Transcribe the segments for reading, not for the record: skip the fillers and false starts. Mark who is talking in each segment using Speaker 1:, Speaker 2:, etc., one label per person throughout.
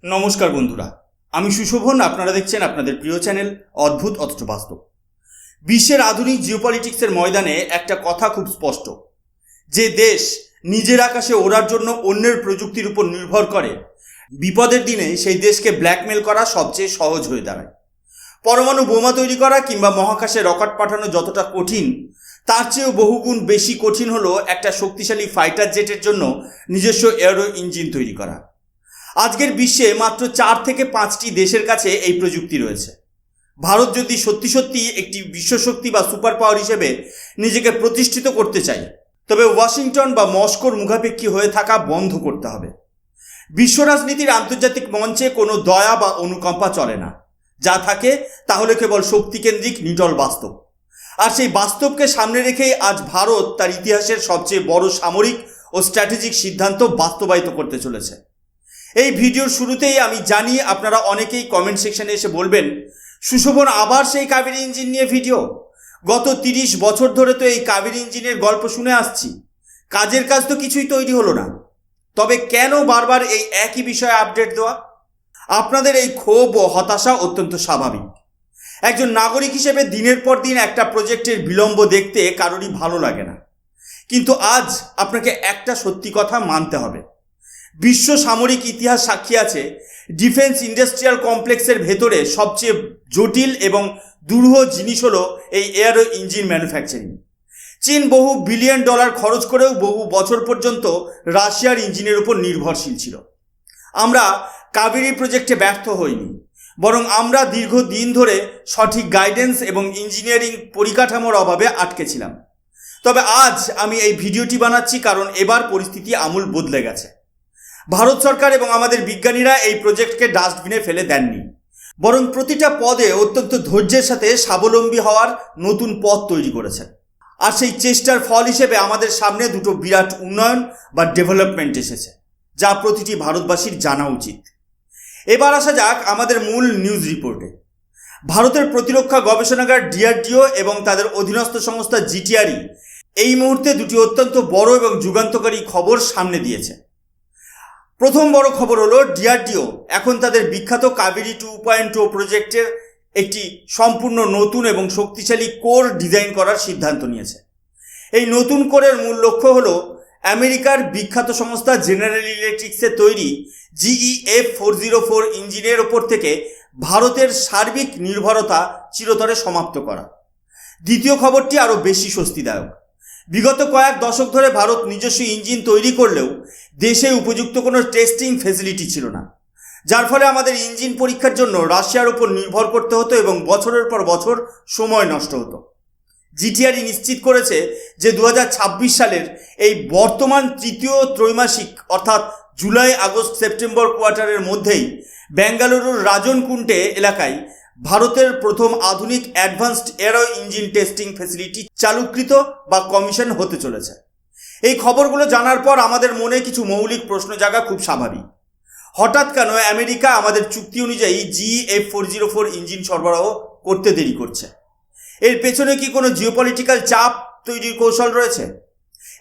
Speaker 1: নমস্কার বন্ধুরা, আমি সুশোভন। আপনারা দেখছেন আপনাদের প্রিয় চ্যানেল অদ্ভুত অথচ বাস্তব। বিশ্বের আধুনিক জিওপলিটিক্সের ময়দানে একটা কথা খুব স্পষ্ট, যে দেশ নিজের আকাশে ওড়ার জন্য অন্যের প্রযুক্তির উপর নির্ভর করে, বিপদের দিনে সেই দেশকে ব্ল্যাকমেল করা সবচেয়ে সহজ হয়ে দাঁড়ায়। পরমাণু বোমা তৈরি করা কিংবা মহাকাশে রকেট পাঠানো যতটা কঠিন, তার চেয়েও বহুগুণ বেশি কঠিন হলো একটা শক্তিশালী ফাইটার জেটের জন্য নিজস্ব এয়ারো ইঞ্জিন তৈরি করা। আজকের বিশ্বে মাত্র 4 থেকে 5টি দেশের কাছে এই প্রযুক্তি রয়েছে। ভারত যদি সত্যি সত্যি একটি বিশ্বশক্তি বা সুপার পাওয়ার হিসেবে নিজেকে প্রতিষ্ঠিত করতে চায়, তবে ওয়াশিংটন বা মস্কোর মুখাপেক্ষী হয়ে থাকা বন্ধ করতে হবে। বিশ্ব রাজনীতির আন্তর্জাতিক মঞ্চে কোনো দয়া বা অনুকম্পা চলে না। যা থাকে তাহলে কেবল শক্তিকেন্দ্রিক নিটল বাস্তব। আর সেই বাস্তবকে সামনে রেখেই আজ ভারত তার ইতিহাসের সবচেয়ে বড় সামরিক ও স্ট্র্যাটেজিক সিদ্ধান্ত বাস্তবায়িত করতে চলেছে। এই ভিডিওর শুরুতেই আমি জানি আপনারা অনেকেই কমেন্ট সেকশনে এসে বলবেন, সুশোভন আবার সেই কাবেরী ইঞ্জিন নিয়ে ভিডিও? গত 30 বছর ধরে তো এই কাবেরী ইঞ্জিনের গল্প শুনে আসছি, কাজের কাজ তো কিছুই তৈরি হলো না। তবে কেন বারবার এই একই বিষয়ে আপডেট দেওয়া? আপনাদের এই ক্ষোভ ও হতাশা অত্যন্ত স্বাভাবিক। একজন নাগরিক হিসেবে দিনের পর দিন একটা প্রজেক্টের বিলম্ব দেখতে কারোরই ভালো লাগে না। কিন্তু আজ আপনাকে একটা সত্যি কথা মানতে হবে। বিশ্ব সামরিক ইতিহাস সাক্ষী আছে, ডিফেন্স ইন্ডাস্ট্রিয়াল কমপ্লেক্সের ভেতরে সবচেয়ে জটিল এবং দুরূহ জিনিস হলো এই এয়ারো ইঞ্জিন ম্যানুফ্যাকচারিং। চীন বহু বিলিয়ন ডলার খরচ করেও বহু বছর পর্যন্ত রাশিয়ার ইঞ্জিনের উপর নির্ভরশীল ছিল। আমরা কাবেরী প্রজেক্টে ব্যর্থ হইনি, বরং আমরা দীর্ঘদিন ধরে সঠিক গাইডেন্স এবং ইঞ্জিনিয়ারিং পরিকাঠামোর অভাবে আটকে ছিলাম। তবে আজ আমি এই ভিডিওটি বানাচ্ছি কারণ এবার পরিস্থিতি আমূল বদলে গেছে। ভারত সরকার এবং আমাদের বিজ্ঞানীরা এই প্রজেক্টকে ডাস্টবিনে ফেলে দেননি, বরং প্রতিটা পদে অত্যন্ত ধৈর্যের সাথে স্বাবলম্বী হওয়ার নতুন পথ তৈরি করেছেন। আর সেই চেষ্টার ফল হিসেবে আমাদের সামনে দুটো বিরাট উন্নয়ন বা ডেভেলপমেন্ট এসেছে, যা প্রতিটি ভারতবাসীর জানা উচিত। এবার আসা যাক আমাদের মূল নিউজ রিপোর্টে। ভারতের প্রতিরক্ষা গবেষণাগার ডিআরডিও এবং তাদের অধীনস্থ সংস্থা জিটিআরই এই মুহূর্তে দুটি অত্যন্ত বড় এবং যুগান্তকারী খবর সামনে দিয়েছে। প্রথম বড় খবর হলো, ডিআরডিও এখন তাদের বিখ্যাত কাবেরী 2.0 প্রজেক্টের একটি সম্পূর্ণ নতুন এবং শক্তিশালী কোর ডিজাইন করার সিদ্ধান্ত নিয়েছে। এই নতুন কোরের মূল লক্ষ্য হলো আমেরিকার বিখ্যাত সংস্থা জেনারেল ইলেকট্রিক্সের তৈরি GEF404 ইঞ্জিনের ওপর থেকে ভারতের সার্বিক নির্ভরতা চিরতরে সমাপ্ত করা। দ্বিতীয় খবরটি আরও বেশি স্বস্তিদায়ক। বিগত কয়েক দশক ধরে ভারত নিজস্ব ইঞ্জিন তৈরি করলেও দেশে উপযুক্ত কোনো টেস্টিং ফেসিলিটি ছিল না, যার ফলে আমাদের ইঞ্জিন পরীক্ষার জন্য রাশিয়ার উপর নির্ভর করতে হতো এবং বছরের পর বছর সময় নষ্ট হতো। জিটিআরই নিশ্চিত করেছে যে 2026 সালের এই বর্তমান তৃতীয় ত্রৈমাসিক অর্থাৎ জুলাই, আগস্ট, সেপ্টেম্বর কোয়ার্টারের মধ্যেই বেঙ্গালুরুর রাজনকুন্টে এলাকায় ভারতের প্রথম আধুনিক advanced aero engine testing facility চালুকৃত বা কমিশন হতে চলেছে। এই খবরগুলো জানার পর আমাদের মনে কিছু মৌলিক প্রশ্ন জাগা খুব স্বাভাবিক। হঠাৎ কেন আমেরিকা আমাদের চুক্তি অনুযায়ী GEF404 ইঞ্জিন সরবরাহ করতে দেরি করছে? এর পেছনে কি কোনো জিওপলিটিক্যাল চাপ তৈরির কৌশল রয়েছে?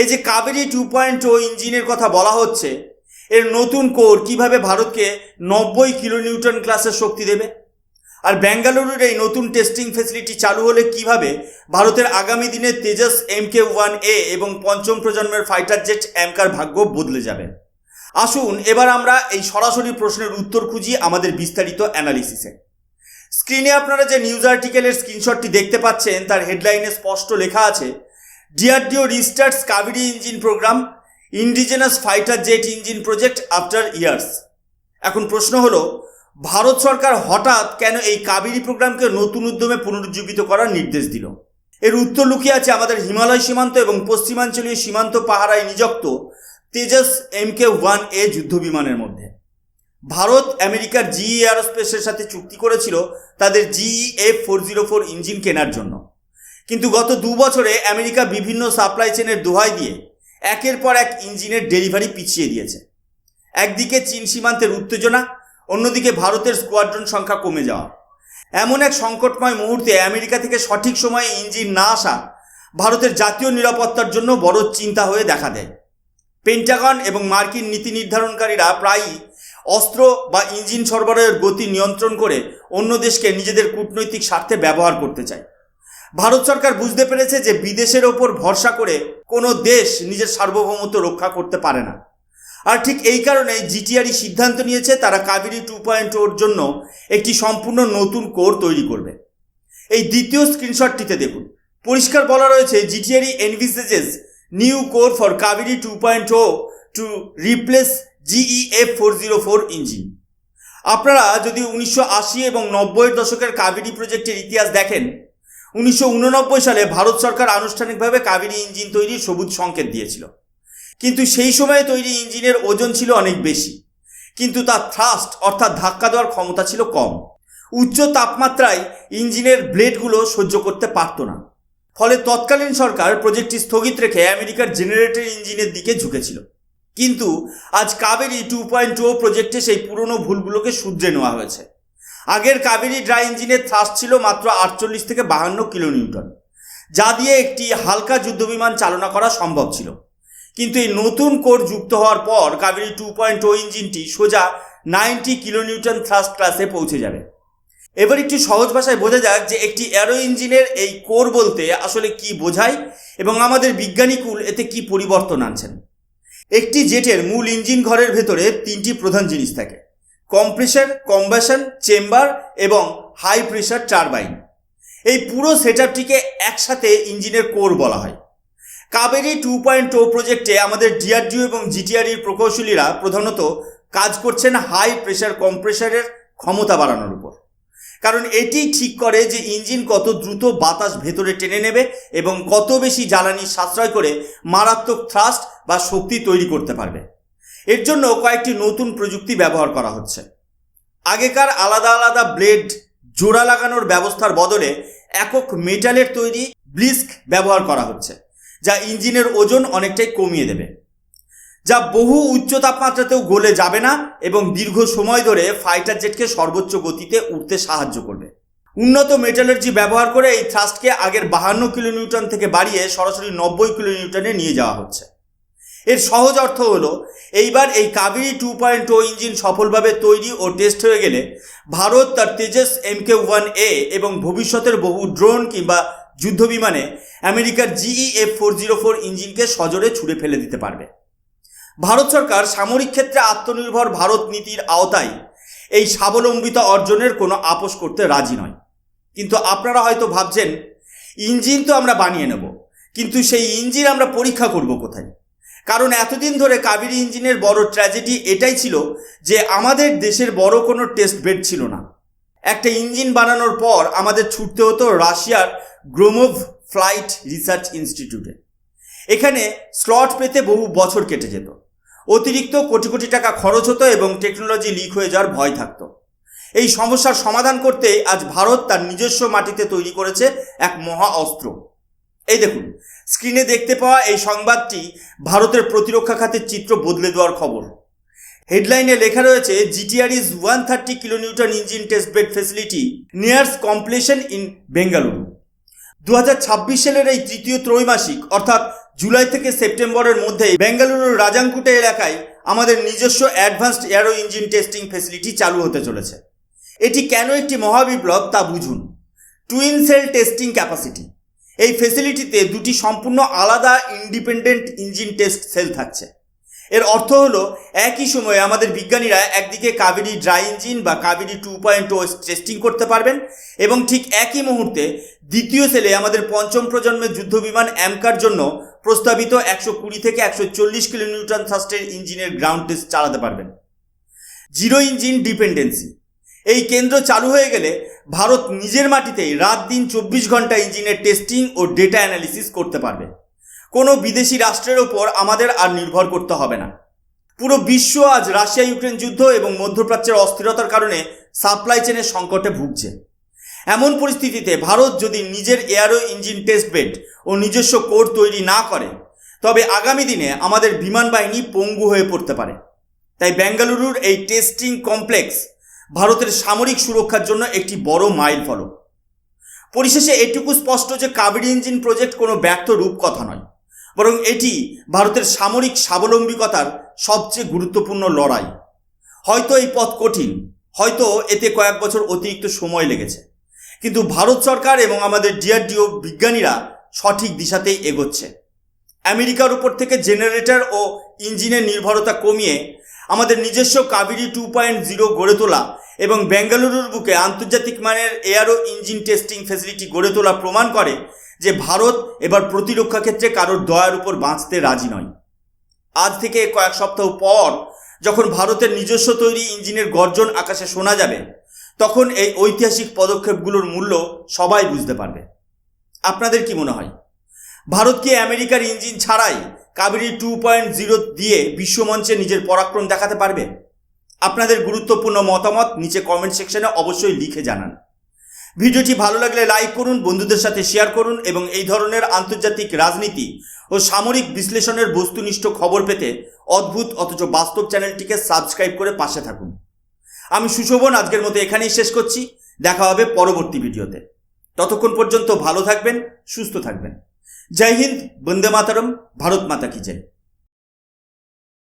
Speaker 1: এই যে কাবেরী 2.0 ইঞ্জিনের কথা বলা হচ্ছে, এর নতুন কোর কিভাবে ভারতকে 90 কিলোনিউটন ক্লাসের শক্তি দেবে? আর বেঙ্গালুরুর এই নতুন টেস্টিং ফেসিলিটি চালু হলে কিভাবে ভারতের আগামী দিনে তেজস MK1A এবং পঞ্চম প্রজন্মের ফাইটার জেট অ্যামকার ভাগ্য বদলে যাবে? আসুন এবার আমরা এই সরাসরি প্রশ্নের উত্তর খুঁজি আমাদের বিস্তারিত অ্যানালিসিসে। স্ক্রিনে আপনারা যে নিউজ আর্টিকেলের স্ক্রিনশটটি দেখতে পাচ্ছেন, তার হেডলাইনে স্পষ্ট লেখা আছে, DRDO restarts Kaveri engine programme, indigenous fighter jet engine project after years. এখন প্রশ্ন হলো, ভারত সরকার হঠাৎ কেন এই কাবেরী প্রোগ্রামকে নতুন উদ্যমে পুনরুজ্জীবিত করার নির্দেশ দিল? এর উত্তর লুকিয়ে আছে আমাদের হিমালয় সীমান্ত এবং পশ্চিমাঞ্চলীয় সীমান্ত পাহারায় নিযুক্ত তেজস MK1A যুদ্ধ বিমানের মধ্যে। ভারত আমেরিকার GE এয়ারোস্পেসের সাথে চুক্তি করেছিল তাদের GEF404 ইঞ্জিন কেনার জন্য, কিন্তু গত 2 বছরে আমেরিকা বিভিন্ন সাপ্লাই চেনের দোহাই দিয়ে একের পর এক ইঞ্জিনের ডেলিভারি পিছিয়ে দিয়েছে। একদিকে চীন সীমান্তের উত্তেজনা, অন্যদিকে ভারতের স্কোয়াড্রন সংখ্যা কমে যাওয়া। এমন এক সংকটময় মুহূর্তে আমেরিকা থেকে সঠিক সময়ে ইঞ্জিন না আসা ভারতের জাতীয় নিরাপত্তার জন্য বড় চিন্তা হয়ে দেখা দেয়। পেন্টাগন এবং মার্কিন নীতি নির্ধারণকারীরা প্রায়ই অস্ত্র বা ইঞ্জিন সরবরাহের গতি নিয়ন্ত্রণ করে অন্য দেশকে নিজেদের কূটনৈতিক স্বার্থে ব্যবহার করতে চায়। ভারত সরকার বুঝতে পেরেছে যে বিদেশের ওপর ভরসা করে কোনো দেশ নিজের সার্বভৌমত্ব রক্ষা করতে পারে না। আর ঠিক এই কারণে জিটিআরই সিদ্ধান্ত নিয়েছে তারা কাবেরী 2.0-র জন্য একটি সম্পূর্ণ নতুন কোর তৈরি করবে। এই দ্বিতীয় স্ক্রিনশটটিতে দেখুন, পরিষ্কার বলা রয়েছে GTRE envisages new core for Kaveri 2.0 to replace GEF 404 engine. আপনারা যদি 1980 এবং 90-এর দশকের কাবেরী প্রজেক্টের ইতিহাস দেখেন, 1989 সালে ভারত সরকার আনুষ্ঠানিকভাবে কাবেরী ইঞ্জিন তৈরির সবুজ সংকেত দিয়েছিল। কিন্তু সেই সময়ে তৈরি ইঞ্জিনের ওজন ছিল অনেক বেশি, কিন্তু তার থ্রাস্ট অর্থাৎ ধাক্কা দেওয়ার ক্ষমতা ছিল কম। উচ্চ তাপমাত্রায় ইঞ্জিনের ব্লেডগুলো সহ্য করতে পারত না। ফলে তৎকালীন সরকার প্রজেক্টটি স্থগিত রেখে আমেরিকার জেনারেটর ইঞ্জিনের দিকে ঝুঁকেছিল। কিন্তু আজ কাবেরী 2.0 প্রজেক্টে সেই পুরনো ভুলগুলোকে শুধরে নেওয়া হয়েছে। আগের কাবেরী ড্রাই ইঞ্জিনের থ্রাস্ট ছিল মাত্র 48 থেকে 52 কিলোনিউটন, যা দিয়ে একটি হালকা যুদ্ধবিমান চালনা করা সম্ভব ছিল। কিন্তু এই নতুন কোর যুক্ত হওয়ার পর কাবেরী 2.0 ইঞ্জিনটি সোজা 90 কিলোনিউটন থ্রাস্ট ক্লাসে পৌঁছে যাবে। এবার একটু সহজ ভাষায় বোঝা যাক যে একটি অ্যারো ইঞ্জিনের এই কোর বলতে আসলে কি বোঝায় এবং আমাদের বিজ্ঞানীকুল এতে কি পরিবর্তন আনছেন। একটি জেটের মূল ইঞ্জিন ঘরের ভেতরে তিনটি প্রধান জিনিস থাকে: কম্প্রেসর, কম্বাসন চেম্বার এবং হাই প্রেশার টারবাইন। এই পুরো সেটআপটিকে একসাথে ইঞ্জিনের কোর বলা হয়। কাবেরী 2.0 প্রজেক্টে আমাদের ডিআরডিও এবং জিটিআরইর প্রকৌশলীরা প্রধানত কাজ করছেন হাই প্রেশার কম্প্রেসরের ক্ষমতা বাড়ানোর উপর, কারণ এটি ঠিক করে যে ইঞ্জিন কত দ্রুত বাতাস ভেতরে টেনে নেবে এবং কত বেশি জ্বালানি সাশ্রয় করে মারাত্মক থ্রাস্ট বা শক্তি তৈরি করতে পারবে। এর জন্য কয়েকটি নতুন প্রযুক্তি ব্যবহার করা হচ্ছে। আগেকার আলাদা আলাদা ব্লেড জোড়া লাগানোর ব্যবস্থার বদলে একক মেটালের তৈরি ব্লিস্ক ব্যবহার করা হচ্ছে, যা ইঞ্জিনের ওজন অনেকটাই কমিয়ে দেবে, যা বহু উচ্চ তাপমাত্রাতেও গলে যাবে না এবং দীর্ঘ সময় ধরে ফাইটার জেটকে সর্বোচ্চ গতিতে উঠতে সাহায্য করবে। উন্নত মেটালার্জি ব্যবহার করে এই থ্রাস্টকে আগের 52 কিলোনিউটন থেকে বাড়িয়ে সরাসরি 90 কিলোনিউটনে নিয়ে যাওয়া হচ্ছে। এর সহজ অর্থ হলো, এইবার এই কাবেরী 2.0 ইঞ্জিন সফলভাবে তৈরি ও টেস্ট হয়ে গেলে ভারত তার তেজস MK-1A এবং ভবিষ্যতের বহু ড্রোন কিংবা যুদ্ধবিমানে আমেরিকার GEF 404 ইঞ্জিনকে সজোরে ছুঁড়ে ফেলে দিতে পারবে। ভারত সরকার সামরিক ক্ষেত্রে আত্মনির্ভর ভারত নীতির আওতায় এই স্বাবলম্বিতা অর্জনের কোনো আপোষ করতে রাজি নয়। কিন্তু আপনারা হয়তো ভাবছেন, ইঞ্জিন তো আমরা বানিয়ে নেব, কিন্তু সেই ইঞ্জিন আমরা পরীক্ষা করব কোথায়? কারণ এতদিন ধরে কাবেরী ইঞ্জিনের বড় ট্র্যাজেডি এটাই ছিল যে আমাদের দেশের বড় কোনো টেস্ট বেড ছিল না। একটা ইঞ্জিন বানানোর পর আমাদের ছুটতে হতো রাশিয়ার গ্রোমোভ ফ্লাইট রিসার্চ ইনস্টিটিউটে। এখানে স্লট পেতে বহু বছর কেটে যেত, অতিরিক্ত কোটি কোটি টাকা খরচ হতো এবং টেকনোলজি লিক হয়ে যাওয়ার ভয় থাকতো। এই সমস্যার সমাধান করতে আজ ভারত তার নিজস্ব মাটিতে তৈরি করেছে এক মহা অস্ত্র। এই দেখুন, স্ক্রিনে দেখতে পাওয়া এই সংবাদটি ভারতের প্রতিরক্ষা খাতের চিত্র বদলে দেওয়ার খবর। হেডলাইনে লেখা রয়েছে, জিটিআরইজ 130 kilonewton engine test bed facility নিয়ার্স completion in Bengaluru. 2026 সালের এই তৃতীয় ত্রৈমাসিক অর্থাৎ জুলাই থেকে সেপ্টেম্বরের মধ্যেই বেঙ্গালুরুর রাজাঙ্কুটে এলাকায় আমাদের নিজস্ব advanced aero engine testing facility চালু হতে চলেছে। এটি কেন একটি মহাবিপ্লব তা বুঝুন। Twin cell testing capacity. এই ফেসিলিটিতে দুটি সম্পূর্ণ আলাদা ইন্ডিপেন্ডেন্ট ইঞ্জিন টেস্ট সেল থাকছে। এর অর্থ হলো, একই সময়ে আমাদের বিজ্ঞানীরা একদিকে কাবেরী ড্রাই ইঞ্জিন বা কাবেরী 2.0 টেস্টিং করতে পারবেন এবং ঠিক একই মুহূর্তে দ্বিতীয় সেলে আমাদের পঞ্চম প্রজন্মের যুদ্ধবিমান অ্যামকার জন্য প্রস্তাবিত 120 থেকে 140 কিলোনিউটন থ্রাস্টের ইঞ্জিনের গ্রাউন্ড টেস্ট চালাতে পারবেন। Zero engine dependency. এই কেন্দ্র চালু হয়ে গেলে ভারত নিজের মাটিতেই রাত দিন 24 ঘন্টা ইঞ্জিনের টেস্টিং ও ডেটা অ্যানালিসিস করতে পারবে। কোনো বিদেশি রাষ্ট্রের ওপর আমাদের আর নির্ভর করতে হবে না। পুরো বিশ্ব আজ রাশিয়া ইউক্রেন যুদ্ধ এবং মধ্যপ্রাচ্যের অস্থিরতার কারণে সাপ্লাই চেনের সংকটে ভুগছে। এমন পরিস্থিতিতে ভারত যদি নিজের এয়ারো ইঞ্জিন টেস্ট বেড ও নিজস্ব কোর তৈরি না করে, তবে আগামী দিনে আমাদের বিমান বাহিনী পঙ্গু হয়ে পড়তে পারে। তাই বেঙ্গালুরুর এই টেস্টিং কমপ্লেক্স ভারতের সামরিক সুরক্ষার জন্য একটি বড় মাইল ফলক। পরিশেষে এটুকু স্পষ্ট যে কাবেরী ইঞ্জিন প্রজেক্ট কোনো ব্যর্থ রূপকথা নয়, বরং এটি ভারতের সামরিক স্বাবলম্বিতার সবচেয়ে গুরুত্বপূর্ণ লড়াই। হয়তো এই পথ কঠিন, হয়তো এতে কয়েক বছর অতিরিক্ত সময় লেগেছে, কিন্তু ভারত সরকার এবং আমাদের ডিআরডিও বিজ্ঞানীরা সঠিক দিশাতেই এগোচ্ছে। আমেরিকার উপর থেকে জেনারেটর ও ইঞ্জিনের নির্ভরতা কমিয়ে আমাদের নিজস্ব কাবেরী 2.0 গড়ে তোলা এবং বেঙ্গালুরুর বুকে আন্তর্জাতিক মানের এয়ারো ইঞ্জিন টেস্টিং ফ্যাসিলিটি গড়ে তোলা প্রমাণ করে যে ভারত এবার প্রতিরক্ষা ক্ষেত্রে কারোর দয়ার উপর বাঁচতে রাজি নয়। আজ থেকে কয়েক সপ্তাহ পর যখন ভারতের নিজস্ব তৈরি ইঞ্জিনের গর্জন আকাশে শোনা যাবে, তখন এই ঐতিহাসিক পদক্ষেপগুলোর মূল্য সবাই বুঝতে পারবে। আপনাদের কি মনে হয়, ভারত কি আমেরিকার ইঞ্জিন ছাড়াই কাবেরী 2.0 দিয়ে বিশ্বমঞ্চে নিজের পরাক্রম দেখাতে পারবে? আপনাদের গুরুত্বপূর্ণ মতামত নিচে কমেন্ট সেকশনে অবশ্যই লিখে জানান। ভিডিওটি ভালো লাগলে লাইক করুন, বন্ধুদের সাথে শেয়ার করুন এবং এই ধরনের আন্তর্জাতিক রাজনীতি ও সামরিক বিশ্লেষণের বস্তুনিষ্ঠ খবর পেতে অদ্ভুত অথচ বাস্তব চ্যানেলটিকে সাবস্ক্রাইব করে পাশে থাকুন। আমি সুশোভন আজকের মতো এখানেই শেষ করছি। দেখা হবে পরবর্তী ভিডিওতে। ততক্ষণ পর্যন্ত ভালো থাকবেন, সুস্থ থাকবেন। জয় হিন্দ, বন্দে মাতরম, ভারত মাতা কি জয়।